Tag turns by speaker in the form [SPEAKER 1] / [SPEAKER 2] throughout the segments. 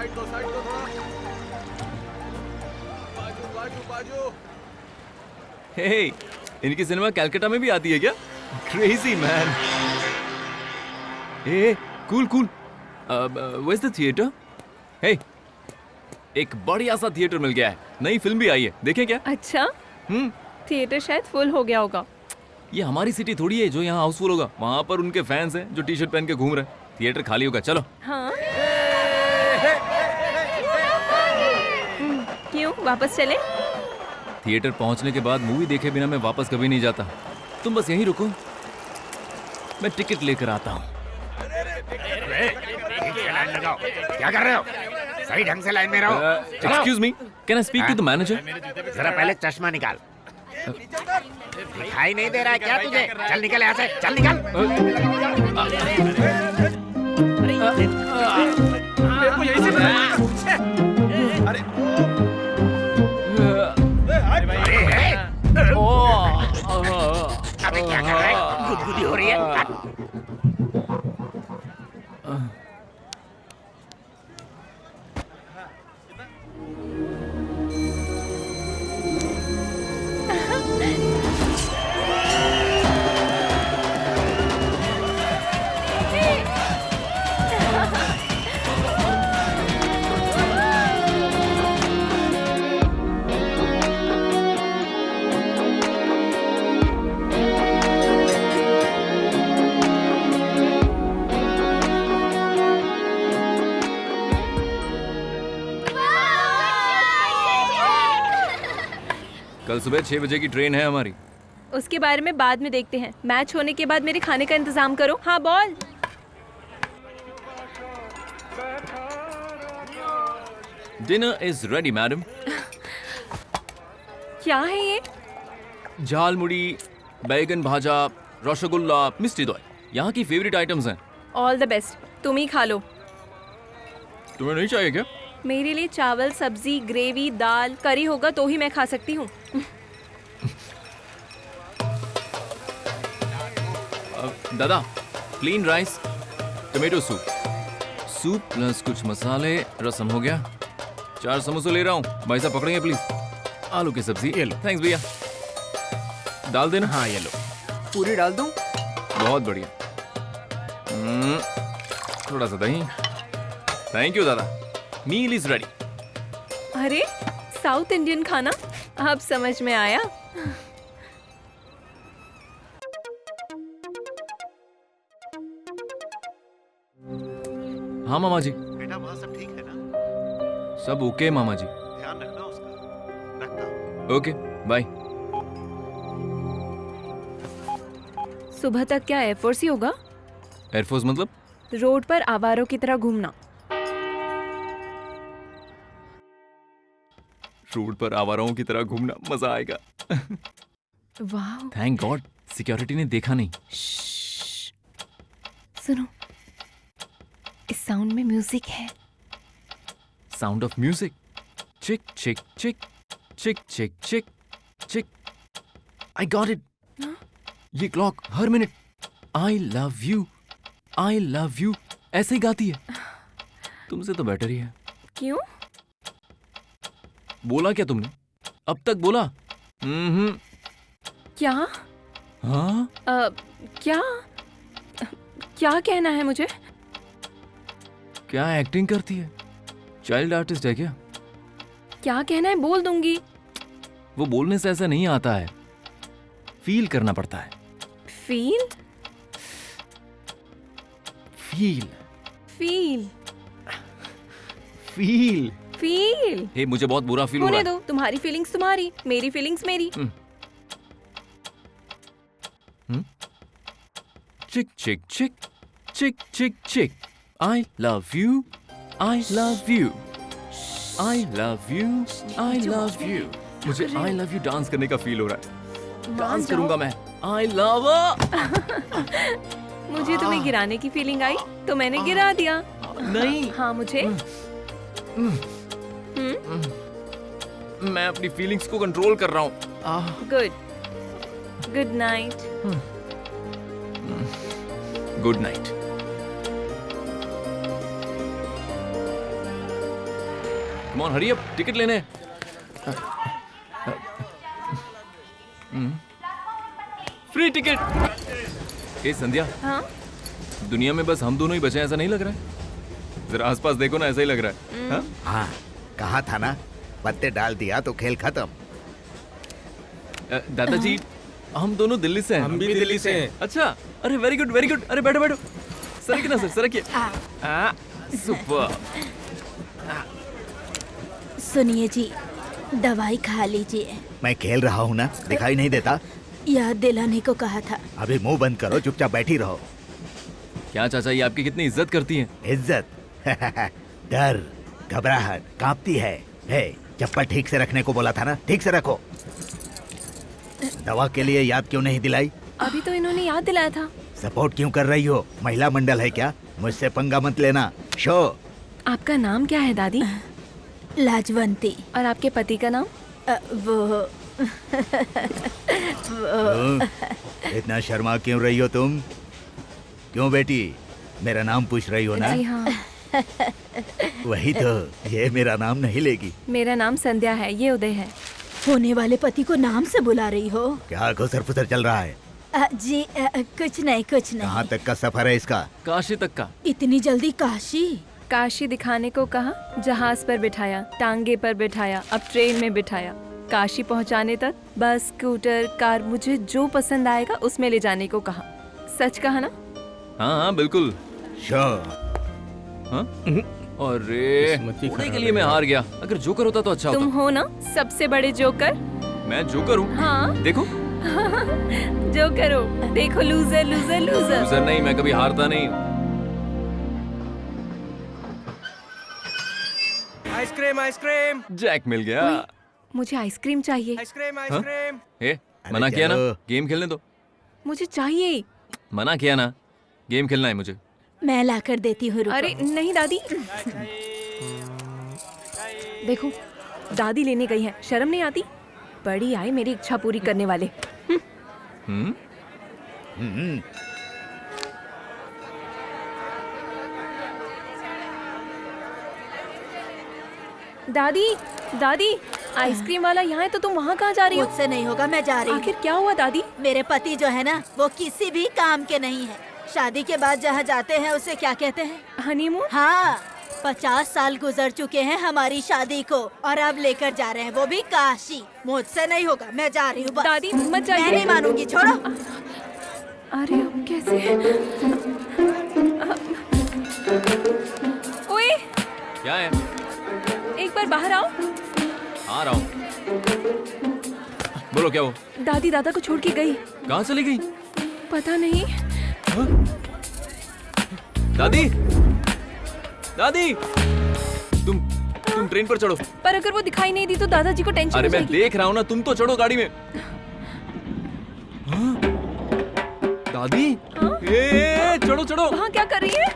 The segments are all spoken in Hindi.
[SPEAKER 1] साइड दो थोड़ा। बाजू।
[SPEAKER 2] हे, इनकी सिनेमा कलकत्ता में भी आती है क्या? Crazy man. Hey, cool. Where's the theater? Hey, एक बढ़िया सा थिएटर मिल गया है, नई फिल्म भी आई है, देखें क्या?
[SPEAKER 3] अच्छा, थिएटर शायद फुल हो गया होगा।
[SPEAKER 2] ये हमारी सिटी थोड़ी है जो यहाँ हाउसफुल होगा, वहाँ पर उनके फैंस हैं जो टी शर्ट पहन के घूम रहे हैं। थिएटर खाली होगा, चलो।
[SPEAKER 3] हाँ। क्यों, वापस चले?
[SPEAKER 2] थिएटर पहुँचने के बाद मूवी देखे बिना मैं वापस कभी नहीं जाता। तुम बस यहीं रुको, मैं टिकट लेकर आता हूँ।
[SPEAKER 4] लाइन लगाओ, क्या कर रहे हो? सही ढंग से लाइन में रहो।
[SPEAKER 2] Excuse me, can I speak to the manager?
[SPEAKER 4] जरा पहले चश्मा निकाल। दिखाई नहीं दे रहा है क्या तुझे? चल निकल यहाँ से, चल निकल। अबे क्या कर रहा है? गुदगुदी हो रही है।
[SPEAKER 2] कल सुबह 6 बजे की ट्रेन है हमारी।
[SPEAKER 3] उसके बारे में बाद में देखते हैं। मैच होने के बाद मेरे खाने का इंतजाम करो। हाँ, ball.
[SPEAKER 2] Dinner is ready madam.
[SPEAKER 3] क्या है ये?
[SPEAKER 2] झालमुड़ी, बैगन भाजा, रसगुल्ला, मिष्टी दोई, यहाँ की फेवरेट आइटम्स हैं।
[SPEAKER 3] ऑल द बेस्ट, तुम ही खा लो।
[SPEAKER 2] तुम्हें नहीं चाहिए क्या?
[SPEAKER 3] मेरे लिए चावल, सब्जी, ग्रेवी, दाल, करी होगा तो ही मैं खा सकती हूँ।
[SPEAKER 2] दादा, plain rice, tomato soup plus कुछ मसाले, रसम हो गया। 4 समोसे ले रहा हूँ, भाई साहब पकड़ेंगे प्लीज। आलू की सब्जी,
[SPEAKER 4] ये लो।
[SPEAKER 2] थैंक्स भैया। डाल देना।
[SPEAKER 4] हाँ ये लो।
[SPEAKER 1] पूरी डाल दूं?
[SPEAKER 2] बहुत बढ़िया। थोड़ा सा दही। थैंक यू दादा, मील इज रेडी।
[SPEAKER 3] अरे, साउथ इंडियन खाना अब समझ में आया।
[SPEAKER 2] हाँ मामा जी।
[SPEAKER 5] बेटा वहाँ सब ठीक है ना?
[SPEAKER 2] सब ओके मामा जी।
[SPEAKER 5] ध्यान रखना उसका। रखता हूँ।
[SPEAKER 2] Okay, bye.
[SPEAKER 3] सुबह तक क्या एयरफोर्स ही होगा?
[SPEAKER 2] एयरफोर्स मतलब?
[SPEAKER 3] रोड पर आवारों की तरह घूमना।
[SPEAKER 2] रोड पर आवाराओं की तरह घूमना, मजा आएगा।
[SPEAKER 3] वाह।
[SPEAKER 2] थैंक गॉड सिक्योरिटी ने देखा नहीं।
[SPEAKER 3] सुनो, इस साउंड में म्यूजिक है।
[SPEAKER 2] Sound of music. Chick chick chick chick chick chick chick. I got it. ये क्लॉक हर मिनट आई लव यू ऐसे ही गाती है। तुमसे तो बेटर ही है।
[SPEAKER 3] क्यों?
[SPEAKER 2] बोला क्या तुमने? अब तक बोला?
[SPEAKER 3] क्या?
[SPEAKER 2] हाँ?
[SPEAKER 3] क्या कहना है मुझे?
[SPEAKER 2] क्या एक्टिंग करती है? चाइल्ड आर्टिस्ट है क्या?
[SPEAKER 3] क्या कहना है बोल दूंगी।
[SPEAKER 2] वो बोलने से ऐसा नहीं आता है, फील करना पड़ता है।
[SPEAKER 3] Feel?
[SPEAKER 2] Feel
[SPEAKER 3] feel
[SPEAKER 2] feel
[SPEAKER 3] feel.
[SPEAKER 2] Hey, मुझे बहुत बुरा फील हो रहा
[SPEAKER 3] होने
[SPEAKER 2] है।
[SPEAKER 3] दो, तुम्हारी फीलिंग्स तुम्हारी, मेरी फीलिंग्स मेरी।
[SPEAKER 2] चिक chick chick chick chick chick. I love you, I love you, I love you, I love you. मुझे आई लव यू डांस करने का फील हो रहा है। डांस करूंगा मैं। I love.
[SPEAKER 3] मुझे तुम्हें गिराने की फीलिंग आई तो मैंने गिरा दिया।
[SPEAKER 2] नहीं,
[SPEAKER 3] हाँ, मुझे
[SPEAKER 2] मैं अपनी फीलिंग्स को कंट्रोल कर रहा हूँ।
[SPEAKER 3] Good night.
[SPEAKER 2] Good night. Come on hurry up, ticket लेने हैं। Free ticket. ए संध्या,
[SPEAKER 3] हाँ
[SPEAKER 2] दुनिया में बस हम दोनों ही बचे हैं ऐसा नहीं लग रहा है? जरा आसपास देखो ना, ऐसा ही लग रहा है। हाँ?
[SPEAKER 6] हाँ, कहा था ना, पत्ते डाल दिया तो खेल खत्म।
[SPEAKER 2] दादाजी, हम दोनों दिल्ली से हैं।
[SPEAKER 1] हम भी दिल्ली से हैं।
[SPEAKER 2] अच्छा, अरे वेरी गुड वेरी गुड। अरे बैठो बैठो, सरकिए ना सर, सरकिए। सुपर।
[SPEAKER 7] सुनिए जी, दवाई खा लीजिए।
[SPEAKER 6] मैं खेल रहा हूँ ना, दिखाई नहीं देता?
[SPEAKER 7] याद दिलाने को कहा था।
[SPEAKER 6] अभी मुंह बंद करो, चुपचाप बैठी रहो।
[SPEAKER 2] क्या चाचा, ये आपकी कितनी इज्जत करती हैं?
[SPEAKER 6] इज्जत? डर, घबराहट, कांपती है। हे, चप्पल ठीक से रखने को बोला था ना, ठीक से रखो। दवा के लिए याद क्यों नहीं दिलाई?
[SPEAKER 3] अभी तो इन्होंने याद दिलाया था।
[SPEAKER 6] सपोर्ट क्यों कर रही हो? महिला मंडल है क्या? मुझसे पंगा मत लेना। शो।
[SPEAKER 3] आपका नाम क्या है दादी?
[SPEAKER 7] लाजवंती।
[SPEAKER 3] और आपके पति का नाम?
[SPEAKER 7] वो
[SPEAKER 6] इतना शर्मा क्यों रही हो तुम? क्यों बेटी, मेरा नाम पूछ रही हो ना?
[SPEAKER 3] जी हाँ।
[SPEAKER 6] वही तो, ये मेरा नाम नहीं लेगी।
[SPEAKER 3] मेरा नाम संध्या है, ये उदय है।
[SPEAKER 7] होने वाले पति को नाम से बुला रही हो?
[SPEAKER 6] क्या घुसर फुसर चल रहा है?
[SPEAKER 7] जी कुछ नहीं कुछ नहीं।
[SPEAKER 6] कहाँ तक का सफर है इसका?
[SPEAKER 2] काशी तक का।
[SPEAKER 7] इतनी जल्दी काशी?
[SPEAKER 3] काशी दिखाने को कहा, जहाज पर बिठाया, टांगे पर बिठाया, अब ट्रेन में बिठाया। काशी पहुंचाने तक बस, स्कूटर, कार, मुझे जो पसंद आएगा उसमें ले जाने को कहा। सच कहा ना?
[SPEAKER 2] हाँ हाँ बिल्कुल।
[SPEAKER 6] शो।
[SPEAKER 2] हाँ? अरे थोड़े के लिए मैं हार गया। अगर जोकर होता तो अच्छा
[SPEAKER 3] तुम
[SPEAKER 2] होता।
[SPEAKER 3] हो ना सबसे बड़े जोकर?
[SPEAKER 2] मैं जोकर हूँ।
[SPEAKER 3] हाँ
[SPEAKER 2] देखो।
[SPEAKER 3] जोकर हो, देखो लूजर लूजर लूजर।
[SPEAKER 2] लूजर नहीं, मैं कभी हारता नहीं।
[SPEAKER 1] आइसक्रीम आइसक्रीम
[SPEAKER 2] जैक मिल गया।
[SPEAKER 3] मुझे आइसक्रीम चाहिए।
[SPEAKER 1] आइसक्रीम
[SPEAKER 2] हाँ?
[SPEAKER 1] आइसक्रीम।
[SPEAKER 2] ए,
[SPEAKER 6] अरे
[SPEAKER 2] मना किया ना,
[SPEAKER 6] चलो।
[SPEAKER 2] गेम खेलने दो।
[SPEAKER 3] मुझे चाहिए।
[SPEAKER 2] मना किया ना, गेम खेलना है मुझे।
[SPEAKER 7] मैं लाकर देती हूँ, रुको।
[SPEAKER 3] अरे नहीं दादी। देखो, दादी लेने गई है, शर्म नहीं आती? बड़ी आई मेरी इच्छा पूरी करने वाले।
[SPEAKER 2] हम्म?
[SPEAKER 3] दादी दादी, आइसक्रीम वाला यहाँ है तो तुम वहाँ कहाँ जा रही हो?
[SPEAKER 7] मुझसे नहीं होगा, मैं जा रही हूँ।
[SPEAKER 3] आखिर क्या हुआ दादी?
[SPEAKER 7] मेरे पति जो है ना, वो किसी भी काम के नहीं है। शादी के बाद जहाँ जाते हैं उसे क्या कहते हैं?
[SPEAKER 3] हनीमून?
[SPEAKER 7] हाँ, 50 साल गुजर चुके हैं हमारी शादी को और अब लेकर जा रहे हैं, वो भी काशी। मुझसे नहीं होगा, मैं जा रही हूँ बस।
[SPEAKER 3] दादी मत जाइए।
[SPEAKER 7] मैं नहीं मानूंगी, छोड़ो।
[SPEAKER 3] अरे अब कैसे? ओए,
[SPEAKER 2] क्या है?
[SPEAKER 3] एक बार बाहर आओ।
[SPEAKER 2] आ रहा हूँ। बोलो क्या हो?
[SPEAKER 3] दादी दादा को छोड़ के गई।
[SPEAKER 2] कहाँ चली गई?
[SPEAKER 3] पता नहीं।
[SPEAKER 2] हाँ? दादी, दादी, तुम ट्रेन पर चढ़ो।
[SPEAKER 3] पर अगर वो दिखाई नहीं दी तो दादाजी को टेंशन
[SPEAKER 2] अरे
[SPEAKER 3] हो
[SPEAKER 2] मैं
[SPEAKER 3] जाएगी।
[SPEAKER 2] देख रहा हूँ ना, तुम तो चढ़ो गाड़ी में। हाँ? दादी,
[SPEAKER 3] हाँ?
[SPEAKER 2] ए, चढ़ो चढ़ो,
[SPEAKER 3] वहाँ क्या कर रही है?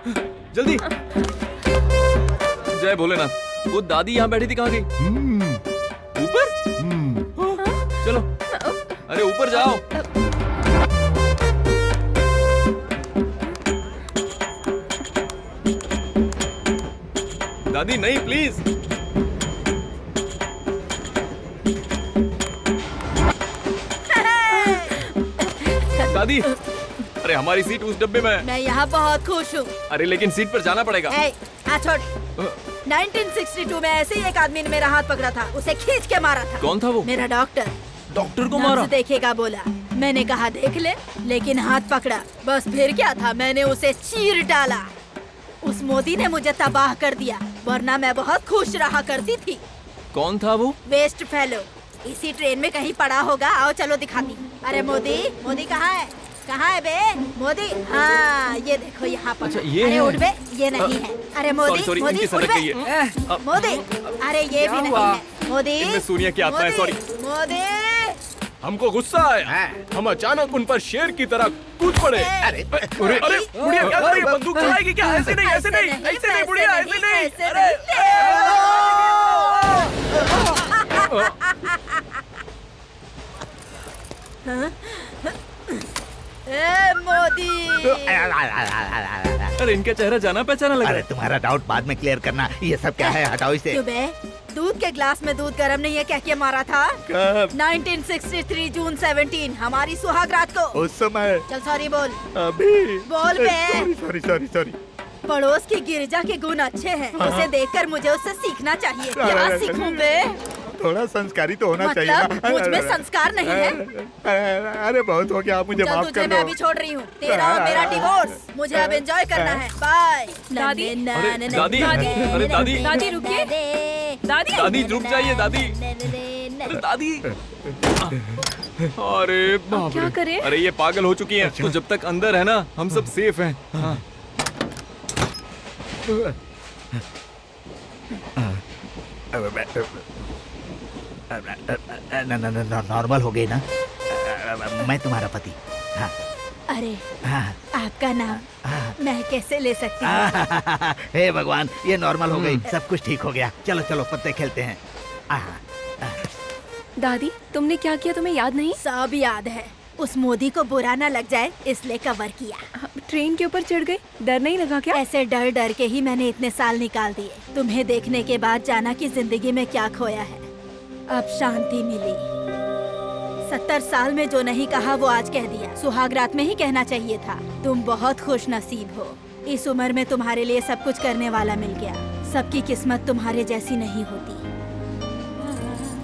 [SPEAKER 2] जल्दी। जय भोलेनाथ। वो दादी यहाँ बैठी थी, कहाँ गई? ऊपर? हाँ? चलो, अरे ऊपर जाओ। दादी नहीं, प्लीज। दादी, अरे हमारी सीट उस डब्बे में है।
[SPEAKER 7] मैं यहाँ बहुत खुश हूँ।
[SPEAKER 2] अरे लेकिन सीट पर जाना पड़ेगा।
[SPEAKER 7] छोड़। 1962 में ऐसे ही एक आदमी ने मेरा हाथ पकड़ा था, उसे खींच के मारा था।
[SPEAKER 2] कौन था वो?
[SPEAKER 7] मेरा डॉक्टर।
[SPEAKER 2] डॉक्टर को
[SPEAKER 7] नाम
[SPEAKER 2] मारा?
[SPEAKER 7] से देखेगा बोला, मैंने कहा देख ले, लेकिन हाथ पकड़ा। बस फिर क्या था, मैंने उसे चीर डाला। उस मोदी ने मुझे तबाह कर दिया, वरना मैं बहुत खुश रहा करती थी।
[SPEAKER 2] कौन था वो?
[SPEAKER 7] वेस्ट फेलो, इसी ट्रेन में कहीं पड़ा होगा। आओ चलो दिखाती। अरे मोदी, मोदी कहाँ है? कहाँ है बे मोदी? हाँ ये देखो यहाँ पर।
[SPEAKER 2] अच्छा, ये
[SPEAKER 7] अरे
[SPEAKER 2] है।
[SPEAKER 7] उठ बे, ये नहीं है। अरे मोदी,
[SPEAKER 2] सॉरी,
[SPEAKER 7] मोदी
[SPEAKER 2] इनकी
[SPEAKER 7] उठ
[SPEAKER 2] सड़क
[SPEAKER 7] बे।
[SPEAKER 2] गई है।
[SPEAKER 7] मोदी, अरे ये भी नहीं है। मोदी,
[SPEAKER 2] इनमें सूर्य की आत्मा है,
[SPEAKER 7] मोदी,
[SPEAKER 2] सॉरी।
[SPEAKER 7] मोदी।
[SPEAKER 1] हमको गुस्सा आया। हम अचानक उन पर शेर की तरह कूद पड़े।
[SPEAKER 7] अरे,
[SPEAKER 1] अरे बुढ़िया क्या कर रही है? बंदूक चलाएगी क्या? ऐसे नहीं, ऐसे नहीं, ऐसे नहीं बुढ़िया, ऐसे नहीं।
[SPEAKER 7] ऐसे
[SPEAKER 1] अरे
[SPEAKER 7] मोदी।
[SPEAKER 2] अरे इनका चेहरा जाना पहचाना लग रहा
[SPEAKER 6] अरे
[SPEAKER 2] है।
[SPEAKER 6] तुम्हारा डाउट बाद में क्लियर करना। ये सब क्या है, हटाओ इसे।
[SPEAKER 7] क्यों बे? दूध के ग्लास में दूध गर्म नहीं है कह के मारा था।
[SPEAKER 6] कब?
[SPEAKER 7] 1963 जून 17 हमारी सुहाग रात को।
[SPEAKER 6] उस समय?
[SPEAKER 7] चल सॉरी बोल।
[SPEAKER 6] अभी?
[SPEAKER 7] बोल बे।
[SPEAKER 6] Sorry sorry sorry.
[SPEAKER 7] पड़ोस की गिरजा के गुण अच्छे हैं, उसे देखकर मुझे उससे सीखना चाहिए। क्या सीखूं बे?
[SPEAKER 6] थोड़ा संस्कारी तो होना चाहिए
[SPEAKER 7] मतलब
[SPEAKER 6] ना।
[SPEAKER 7] मुझ में संस्कार नहीं है।
[SPEAKER 6] अरे बहुत हो गया, आप मुझे
[SPEAKER 7] चल
[SPEAKER 6] माफ
[SPEAKER 7] तुझे
[SPEAKER 6] कर
[SPEAKER 7] मैं
[SPEAKER 6] दो।
[SPEAKER 7] अभी छोड़ रही हूँ, तेरा और मेरा डिवोर्स। मुझे अब एंजॉय करना है। बाय।
[SPEAKER 3] दादी?
[SPEAKER 2] अरे दादी, अरे दादी,
[SPEAKER 3] दादी रुकिए। दादी
[SPEAKER 2] दादी रुक जाइए दादी। अरे दादी, अरे बाप
[SPEAKER 3] क्या
[SPEAKER 2] रे।
[SPEAKER 3] करें?
[SPEAKER 2] अरे ये पागल हो चुकी हैं। तो जब तक अंदर है ना हम सब सेफ हैं। हाँ।
[SPEAKER 6] नॉर्मल हो गई ना? मैं तुम्हारा पति। हाँ
[SPEAKER 7] अरे
[SPEAKER 6] हाँ।
[SPEAKER 7] आपका नाम मैं कैसे ले सकती हूँ?
[SPEAKER 6] हे भगवान, ये नॉर्मल हो गई, सब कुछ ठीक हो गया। चलो चलो पत्ते खेलते हैं।
[SPEAKER 3] दादी तुमने क्या किया तुम्हें याद नहीं?
[SPEAKER 7] सब याद है। उस मोदी को बुरा ना लग जाए इसलिए कवर किया।
[SPEAKER 3] ट्रेन के ऊपर चढ़ गई, डर नहीं लगा क्या?
[SPEAKER 7] ऐसे डर डर के ही मैंने इतने साल निकाल दिए। तुम्हें देखने के बाद जाना कि जिंदगी में क्या खोया है। अब शांति मिली। 70 साल में जो नहीं कहा वो आज कह दिया। सुहाग रात में ही कहना चाहिए था। तुम बहुत खुश नसीब हो। इस उम्र में तुम्हारे लिए सब कुछ करने वाला मिल गया। सबकी किस्मत तुम्हारे जैसी नहीं होती।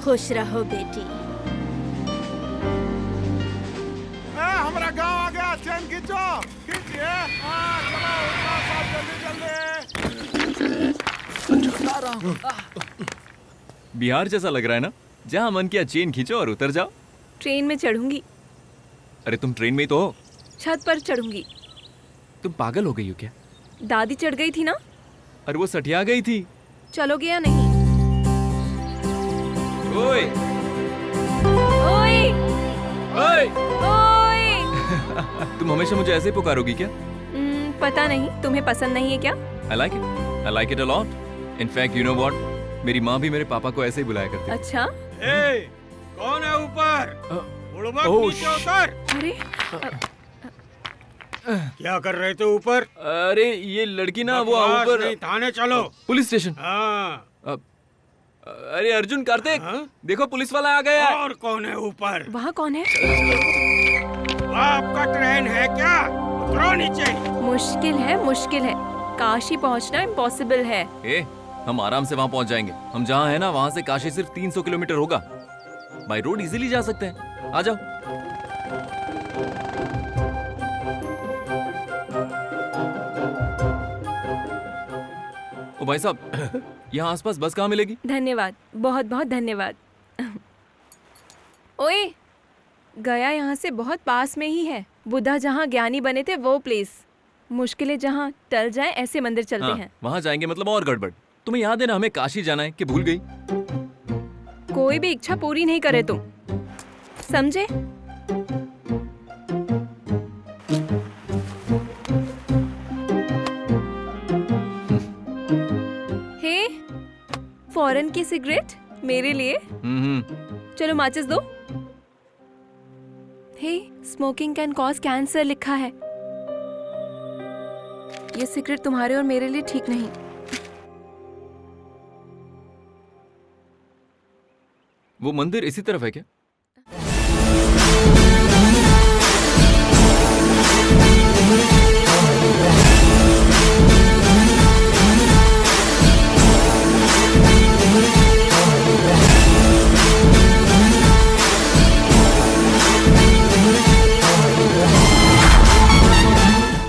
[SPEAKER 7] खुश रहो बेटी।
[SPEAKER 5] हमारा गांव आ गया, चैन खींचो, खींचिए। चलो उठा सब, जल्दी जल्दी।
[SPEAKER 2] बिहार जैसा लग रहा है ना? जहाँ मन किया चेन खींचो और उतर जाओ।
[SPEAKER 3] ट्रेन में चढ़ूंगी।
[SPEAKER 2] अरे तुम ट्रेन में ही तो हो।
[SPEAKER 3] छत पर चढ़ूंगी।
[SPEAKER 2] तुम पागल हो गई हो क्या?
[SPEAKER 3] दादी चढ़ गई थी ना?
[SPEAKER 2] अरे वो सटिया गई थी।
[SPEAKER 3] चलोगे या नहीं?
[SPEAKER 2] ओए
[SPEAKER 3] ओए
[SPEAKER 2] ओए
[SPEAKER 3] ओए
[SPEAKER 2] तुम हमेशा मुझे ऐसे ही पुकारोगी क्या?
[SPEAKER 3] पता नहीं, तुम्हें पसंद नहीं है क्या?
[SPEAKER 2] I like it a lot. In fact, you know what? मेरी माँ भी मेरे पापा को ऐसे ही बुलाया करती थी।
[SPEAKER 3] अच्छा।
[SPEAKER 8] ए, कौन है ऊपर? बुड़बक
[SPEAKER 2] ओह,
[SPEAKER 8] नीचे उतर।
[SPEAKER 3] अरे
[SPEAKER 8] क्या कर रहे थे ऊपर?
[SPEAKER 2] अरे ये लड़की ना वो
[SPEAKER 8] बकवास
[SPEAKER 2] ऊपर
[SPEAKER 8] नहीं, थाने चलो।
[SPEAKER 2] Police station.
[SPEAKER 8] हाँ।
[SPEAKER 2] अरे अर्जुन, कार्तिक,
[SPEAKER 8] हाँ?
[SPEAKER 2] देखो पुलिस वाला आ गया।
[SPEAKER 8] और कौन है ऊपर?
[SPEAKER 3] वहाँ कौन है?
[SPEAKER 8] आपका ट्रेन है क्या? उतरो नीचे।
[SPEAKER 3] मुश्किल है। काशी पहुँचना इम्पॉसिबल है।
[SPEAKER 2] हम आराम से वहाँ पहुँच जाएंगे। हम जहाँ है ना वहाँ से काशी सिर्फ 300 किलोमीटर होगा। बाय रोड इजीली जा सकते हैं। आ जाओ। ओ भाई साहब, यहाँ आसपास बस कहाँ मिलेगी?
[SPEAKER 3] धन्यवाद, बहुत बहुत धन्यवाद। ओए, गया यहाँ से बहुत पास में ही है। बुद्धा जहाँ ज्ञानी बने थे वो प्लेस। मुश्किलें जहाँ टल जाए ऐसे मंदिर चलते हैं।
[SPEAKER 2] वहाँ जाएंगे मतलब और गड़बड़। तुम्हें याद है ना हमें काशी जाना है कि भूल गई?
[SPEAKER 3] कोई भी इच्छा पूरी नहीं करे तुम, समझे? हे, फॉरेन की सिगरेट मेरे लिए। चलो माचिस दो। हे, स्मोकिंग कैन कॉज कैंसर लिखा है। ये सिगरेट तुम्हारे और मेरे लिए ठीक नहीं।
[SPEAKER 2] वो मंदिर इसी तरफ है क्या?